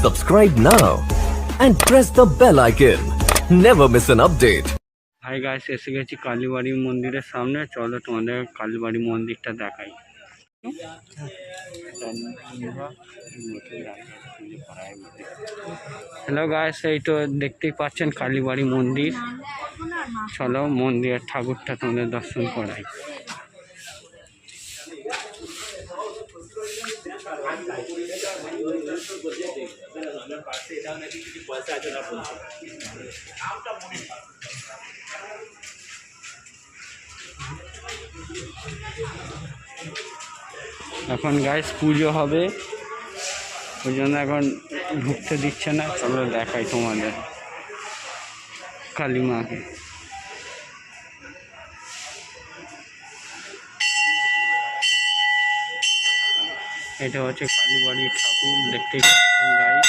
Subscribe now and press the bell icon. Never miss an update. Hi guys, এসে গেছি কালীবাড়ি মন্দিরের সামনে। চলো তোমাদের কালীবাড়ি মন্দিরটা দেখাই। হ্যালো গাইস, এই তো দেখতেই পাচ্ছেন কালীবাড়ি মন্দির। চলো মন্দিরের ঠাকুরটা তোমাদের দর্শন করাই। এখন গাইস পুজো হবে, ওই জন্য এখন ঢুকতে দিচ্ছে না। চলো দেখাই তোমাদের কালী মাকে। এটা হচ্ছে কালীবাড়ির ঠাকুর, দেখতেই পাচ্ছেন গাইস।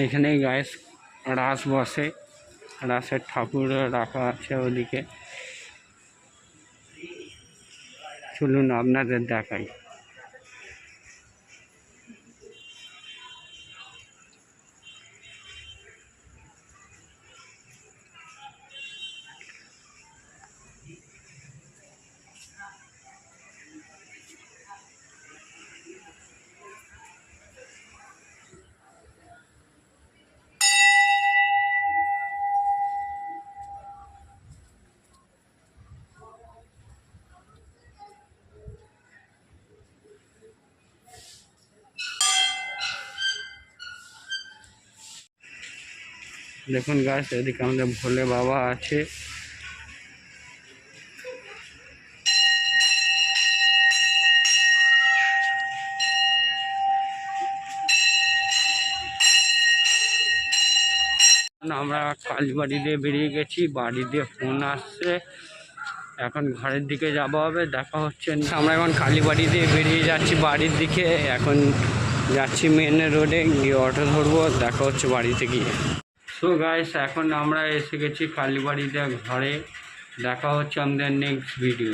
এখানে গাইস রাস বসে, রাসের ঠাকুর রাখা আছে ওদিকে। চলুন আপনাদের দেখাই। দেখুন গাছ, এদিকে আমাদের ভোলে বাবা আছে। আমরা কালীবাড়ি দিয়ে বেরিয়ে গেছি, বাড়ি দিয়ে ফোন আসছে, এখন ঘরের দিকে যাওয়া হবে। দেখা হচ্ছে আমরা এখন কালীবাড়ি দিয়ে বেরিয়ে যাচ্ছি বাড়ির দিকে। এখন যাচ্ছি মেন রোডে, গিয়ে অটো ধরবো। দেখা হচ্ছে বাড়িতে গিয়ে। সো গাইস, এখন আমরা এসে গেছি কালীবাড়িতে ঘরে। দেখা হচ্ছে আমাদের নেক্সট ভিডিও।